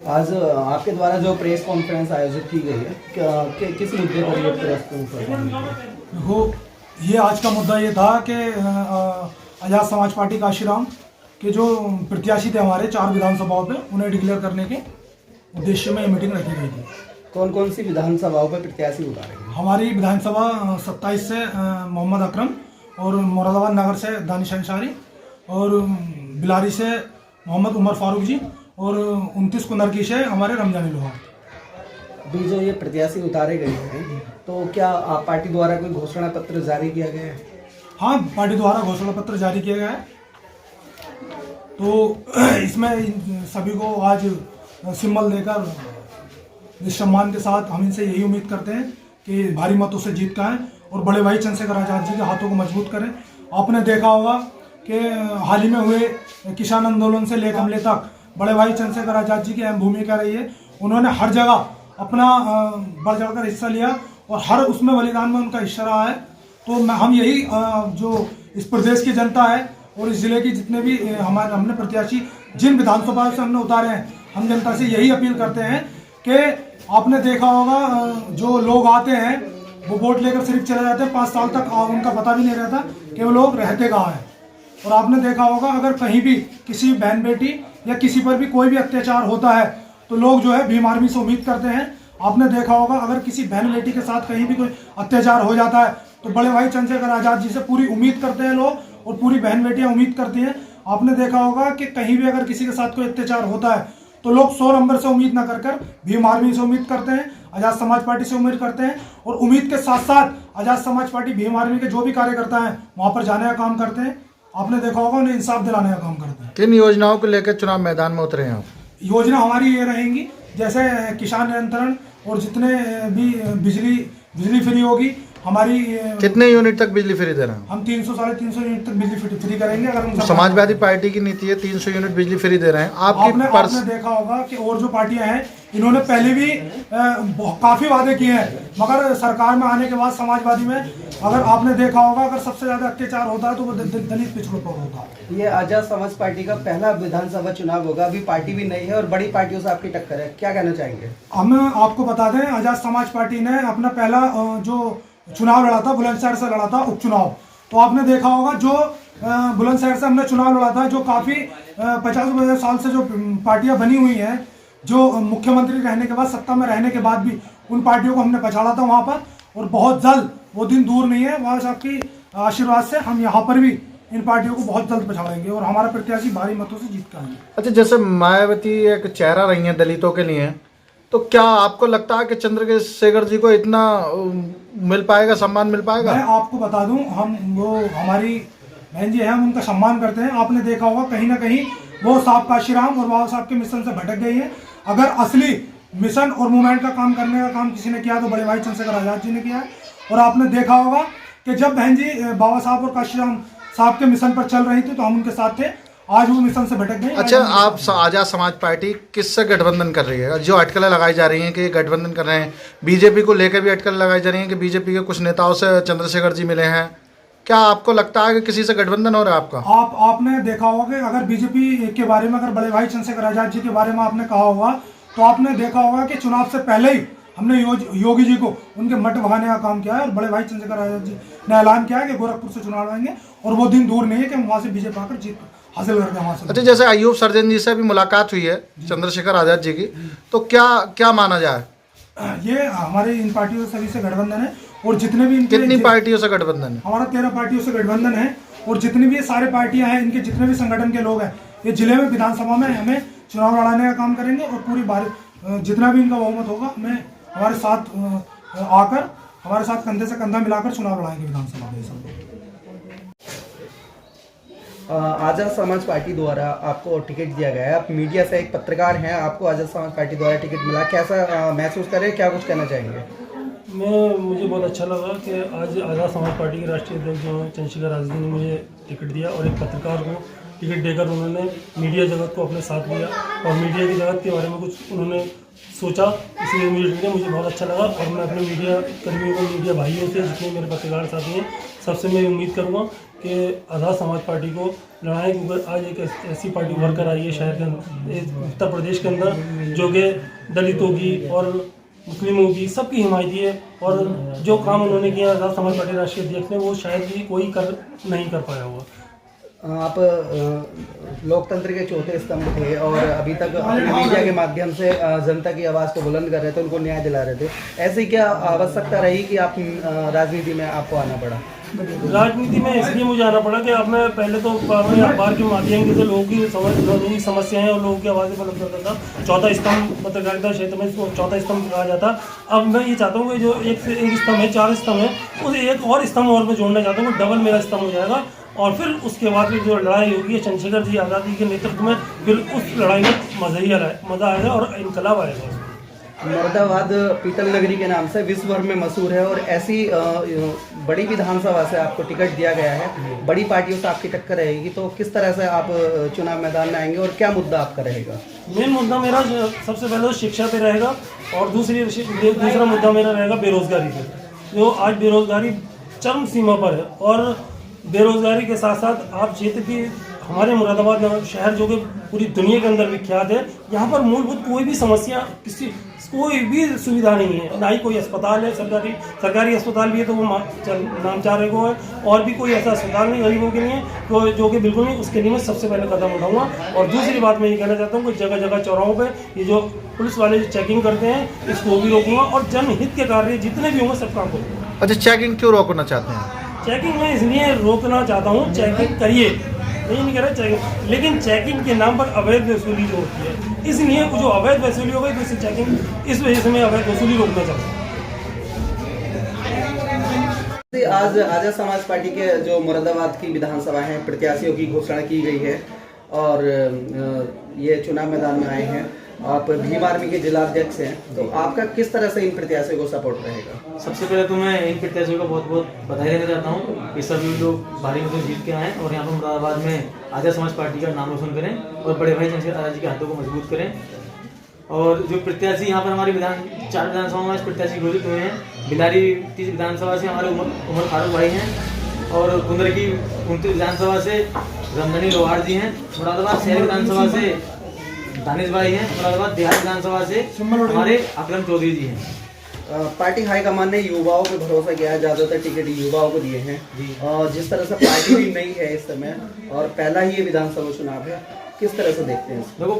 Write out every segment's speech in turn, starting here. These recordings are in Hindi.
आज आपके द्वारा जो प्रेस कॉन्फ्रेंस आयोजित की गई है किस मुद्दे पर ये प्रेस कॉन्फ्रेंस? देखो, ये आज का मुद्दा ये था कि आज़ाद समाज पार्टी काशीराम के जो प्रत्याशी थे हमारे 4 विधानसभाओं पे, उन्हें डिक्लेयर करने के उद्देश्य में ये मीटिंग रखी गई थी। कौन कौन सी विधानसभाओं पर प्रत्याशी उतारे गए? हमारी विधानसभा 27 से मोहम्मद अकरम और मुरादाबाद नगर से दानिश अंसारी और बिलारी से मोहम्मद उमर फारूक जी और 29 कुंदरकी से हमारे रमजानी लोहा। अभी जो ये प्रत्याशी उतारे गए हैं तो क्या आप पार्टी द्वारा कोई घोषणा पत्र जारी किया गया है? हाँ, पार्टी द्वारा घोषणा पत्र जारी किया गया है। तो इसमें इन सभी को आज सिंबल देकर इस सम्मान के साथ हम इनसे यही उम्मीद करते हैं कि भारी मतों से जीत का है और बड़े भाई चंद्रशेखर आजाद जी के हाथों को मजबूत करें। आपने देखा होगा कि हाल ही में हुए किसान आंदोलन से लेकर हमले तक बड़े भाई चंद्रशेखर आजाद जी की अहम भूमिका रही है। उन्होंने हर जगह अपना बढ़ चढ़कर हिस्सा लिया और हर उसमें बलिदान में उनका हिस्सा रहा है। तो हम यही जो इस प्रदेश की जनता है और इस जिले की जितने भी हमने प्रत्याशी जिन विधानसभा से हमने उतारे हैं, हम जनता से यही अपील करते हैं कि आपने देखा होगा जो लोग आते हैं वो वोट लेकर सिर्फ चले जाते हैं, 5 साल तक उनका पता भी नहीं रहता कि वो लोग रहते कहाँ हैं। और आपने देखा होगा अगर कहीं भी किसी बहन बेटी या किसी पर भी कोई भी अत्याचार होता है तो लोग जो है भीम आर्मी से उम्मीद करते हैं। आपने देखा होगा अगर किसी बहन बेटी के साथ कहीं भी कोई अत्याचार हो जाता है तो बड़े भाई चंद्रशेखर आजाद जी से पूरी उम्मीद करते हैं लोग और पूरी बहन बेटियां उम्मीद करती हैं। आपने देखा होगा कि कहीं भी अगर किसी के साथ कोई अत्याचार होता है तो लोग 100 नंबर से उम्मीद ना कर भीम आर्मी से उम्मीद करते हैं, आजाद समाज पार्टी से उम्मीद करते हैं और उम्मीद के साथ साथ आजाद समाज पार्टी भीम आर्मी के जो भी कार्यकर्ता हैं वहां पर जाने का काम करते हैं। आपने देखा होगा उन्हें इंसाफ दिलाने का काम करते हैं। किन योजनाओं को लेकर चुनाव मैदान में उतरे हैं आप? योजना हमारी ये रहेंगी जैसे किसान नियंत्रण और जितने भी बिजली फ्री होगी हमारी। कितने यूनिट तक बिजली फ्री दे रहे हैं? हम 300 साढ़े 300 यूनिट तक बिजली फ्री करेंगे। अगर हम समाजवादी पार्टी की नीति है 300 यूनिट बिजली फ्री दे रहे हैं। आपने देखा होगा कि और जो पार्टियां हैं इन्होंने पहले भी काफी वादे किए हैं, मगर सरकार में आने के बाद समाजवादी में अगर आपने देखा होगा अगर सबसे ज्यादा अत्याचार होता है तो वो दलित पिछड़ों पर होता है। ये आजाद समाज पार्टी का पहला विधानसभा चुनाव होगा, अभी पार्टी भी नहीं है और बड़ी पार्टियों से आपकी टक्कर है, क्या कहना चाहेंगे? हम आपको बता दें आजाद समाज पार्टी ने अपना पहला जो चुनाव लड़ा था बुलंदशहर से लड़ा था उपचुनाव। तो आपने देखा होगा जो बुलंदशहर से हमने चुनाव लड़ा था, जो काफी 50 साल से जो पार्टियां बनी हुई हैं, जो मुख्यमंत्री रहने के बाद सत्ता में रहने के बाद भी उन पार्टियों को हमने पछाड़ा था वहां पर और बहुत जल्द वो दिन दूर नहीं है। वह आपकी आशीर्वाद से हम यहाँ पर भी इन पार्टियों को बहुत जल्द पछाड़ेंगे और हमारा प्रत्याशी भारी मतों से जीत कर आएंगे। अच्छा, जैसे मायावती एक चेहरा रही है दलितों के लिए, तो क्या आपको लगता है कि चंद्रशेखर जी को इतना मिल पाएगा, सम्मान मिल पाएगा? मैं आपको बता दूं, हम वो हमारी बहन जी है, हम उनका सम्मान करते हैं। आपने देखा होगा कहीं ना कहीं वो साहब काशीराम और बाबा साहब के मिशन से भटक गई है। अगर असली मिशन और मूवमेंट का काम करने का काम किसी ने किया तो बड़े भाई चंद्रशेखर आजाद जी ने किया है। और आपने देखा होगा कि जब बहन जी बाबा साहब और काशीराम साहब के मिशन पर चल रही थी तो हम उनके साथ थे, आज वो मिशन से भटक गए। अच्छा, आप आजाद समाज पार्टी किससे गठबंधन कर रही है? जो अटकलें लगाई जा रही हैं कि गठबंधन कर रहे हैं, बीजेपी को लेकर भी अटकलें लगाई जा रही हैं कि बीजेपी के कुछ नेताओं से चंद्रशेखर जी मिले हैं, क्या आपको लगता है कि किसी से गठबंधन हो रहा है आपका? आपने देखा होगा कि अगर बीजेपी के बारे में, अगर बड़े भाई चंद्रशेखर आजाद जी के बारे में आपने कहा होगा तो आपने देखा होगा कि चुनाव से पहले ही हमने योगी जी को उनके मठ भगाने का काम किया है और बड़े भाई चंद्रशेखर आजाद जी ने ऐलान किया है कि गोरखपुर से चुनाव लड़ेंगे और वो दिन दूर नहीं है कि हम वहाँ से बीजेपी आकर जीत हासिल करते हैं वहाँ से। अच्छा, जैसे अयूब सर्जन जी से भी मुलाकात हुई है चंद्रशेखर आजाद जी की, तो क्या माना जाए? ये हमारे इन पार्टियों सभी से गठबंधन है और जितने भी कितनी पार्टियों से गठबंधन है? हमारा 13 पार्टियों से गठबंधन है और जितनी भी सारे पार्टियां हैं, इनके जितने भी संगठन के लोग हैं, ये जिले में विधानसभा में हमें चुनाव लड़ाने का काम करेंगे और पूरी जितना भी इनका बहुमत होगा हमें हमारे साथ आकर हमारे साथ कंधे से कंधा मिलाकर चुनाव लड़ाएंगे विधानसभा में। आजाद समाज पार्टी द्वारा आपको टिकट दिया गया है, आप मीडिया से एक पत्रकार हैं, आपको आजाद समाज पार्टी द्वारा टिकट मिला, कैसा महसूस करें, क्या कुछ कहना चाहेंगे? मुझे बहुत अच्छा लगा कि आज आजाद समाज पार्टी के राष्ट्रीय अध्यक्ष जो चंद्रशेखर आजाद ने मुझे टिकट दिया और एक पत्रकार को टिकट देकर उन्होंने मीडिया जगत को अपने साथ लिया और मीडिया की जगत के बारे में कुछ उन्होंने सोचा, इसलिए मुझे बहुत अच्छा लगा। और मैं अपने मीडिया कर्मियों को, मीडिया भाइयों से, जितने मेरे पत्रकार साथी हैं, सबसे मैं उम्मीद करूँगा कि आज़ाद समाज पार्टी को लड़ाएं, क्योंकि आज एक ऐसी पार्टी उभर कर आई है शहर के अंदर, उत्तर प्रदेश के अंदर, जो कि दलितों की और मुस्लिमों की सबकी हिमायती है। और जो काम उन्होंने किया आज़ाद समाज पार्टी राष्ट्रीय अध्यक्ष ने, वो शायद ही कोई नहीं कर पाया हुआ। आप लोकतंत्र के चौथे स्तंभ थे और अभी तक अपने मीडिया के माध्यम से जनता की आवाज़ को बुलंद कर रहे थे, उनको न्याय दिला रहे थे। ऐसी क्या आवश्यकता रही कि आप राजनीति में आपको आना पड़ा? राजनीति में इसलिए मुझे आना पड़ा कि अब मैं पहले तो अखबार के माध्यम से लोगों की समस्याएं और लोगों की आवाज़ें बुलंद करता था। चौथा स्तंभ पत्रकारिता क्षेत्र में इसको चौथा स्तंभ कहा जाता। अब मैं ये चाहता हूँ कि जो एक से एक स्तंभ है, 4 स्तंभ है, उस एक और स्तंभ और मैं जोड़ना चाहता हूँ, डबल मेरा स्तंभ हो जाएगा। और फिर उसके बाद फिर जो लड़ाई होगी चंद्रशेखर जी आज़ादी के नेतृत्व में, फिर उस लड़ाई में मज़ा आएगा और इनकलाब आएगा। मुरादाबाद पीतल नगरी के नाम से विश्व भर में मशहूर है और ऐसी बड़ी विधानसभा से आपको टिकट दिया गया है, बड़ी पार्टियों से आपकी टक्कर रहेगी, तो किस तरह से आप चुनाव मैदान में आएंगे और क्या मुद्दा आपका रहेगा? मेन मुद्दा मेरा सबसे पहले तो शिक्षा पे रहेगा और दूसरा मुद्दा मेरा रहेगा बेरोजगारी पे। जो आज बेरोजगारी चरम सीमा पर है और बेरोजगारी के साथ साथ आप क्षेत्र की हमारे मुरादाबाद शहर जो कि पूरी दुनिया के अंदर विख्यात है, यहाँ पर मूलभूत कोई भी समस्या, कोई भी सुविधा नहीं है, ना ही कोई अस्पताल है। सरकारी अस्पताल भी है तो वो नामचारे को है, और भी कोई ऐसा अस्पताल नहीं गरीबों के लिए तो जो कि बिल्कुल नहीं। उसके लिए मैं सबसे पहले कदम उठाऊंगा। और दूसरी बात मैं ये कहना चाहता हूँ कि जगह जगह चौराहों पे ये जो पुलिस वाले चेकिंग करते हैं, इसको भी रोकूंगा और जनहित के कार्य जितने भी होंगे सब काम करूँगा। अच्छा, चेकिंग क्यों रोकना चाहते हैं? चेकिंग मैं इसलिए रोकना चाहता हूँ, चेकिंग करिए, नहीं कह रहे चेकिंग, लेकिन चेकिंग के नाम पर अवैध वसूली जो होती है, इसलिए जो अवैध वसूली हो गई तो इससे चेकिंग, इस वजह से मैं अवैध वसूली रोकना चाहता हूँ। आज आज़ाद समाज पार्टी के जो मुरादाबाद की विधानसभा है, प्रत्याशियों की घोषणा की गई है और ये चुनाव मैदान में आए हैं। आप भीम आर्मी के जिला अध्यक्ष हैं, तो आपका किस तरह से इन प्रत्याशियों को सपोर्ट रहेगा? सबसे पहले तो मैं इन प्रत्याशियों को बहुत बहुत बधाई देना चाहता हूँ कि सभी लोग भारी मतों से जीत के आए और यहाँ पर मुरादाबाद में आज़ाद समाज पार्टी का नाम रोशन करें और बड़े भाई चंद्रशेखर आज़ाद जी के हाथों को मजबूत करें। और जो प्रत्याशी यहाँ पर हमारी 4 विधानसभाओं में प्रत्याशी घोषित हुए हैं, बिलारी 30 विधानसभा से हमारे उमर फारूक भाई हैं और कुंदर की 29 विधानसभा से रमधनी लोहार जी हैं, मुरादाबाद शहर विधानसभा से दानिश भाई हैं, मुरादाबाद देहात विधानसभा से हमारे अकरम चौधरी जी हैं। पार्टी हाईकमान ने युवाओं पे भरोसा किया है, ज़्यादातर टिकट युवाओं को दिए हैं और जिस तरह से पार्टी भी नई है इस समय और पहला ही ये विधानसभा चुनाव है, किस तरह से देखते हैं? देखो,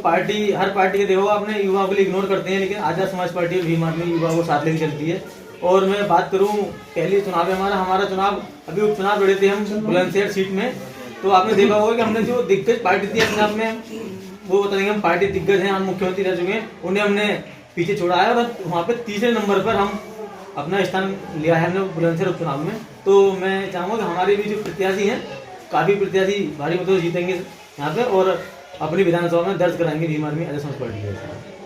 हर पार्टी के देखो अपने युवाओं को इग्नोर करते हैं, लेकिन आज़ाद समाज पार्टी और भीम आर्मी युवाओं को साथ लेकर चलती है। और मैं बात करूँ पहली चुनाव है हमारा चुनाव, अभी उपचुनाव लड़े थे हम बुलंदशहर सीट में, तो आपने देखा होगा कि हमने जो दिग्गज पार्टी थी अपने आप में, वो बता देंगे हम पार्टी दिग्गज हैं, हम मुख्यमंत्री रह चुके हैं, उन्हें हमने पीछे छोड़ा है और वहाँ पे तीसरे नंबर पर हम अपना स्थान लिया है हमने बुलंदशहर उपचुनाव में। तो मैं चाहूँगा कि हमारे भी जो प्रत्याशी हैं, काफ़ी प्रत्याशी भारी मतों से जीतेंगे यहाँ पे और अपनी विधानसभा में दर्ज कराएंगे भीम आर्मी आज़ाद समाज पार्टी।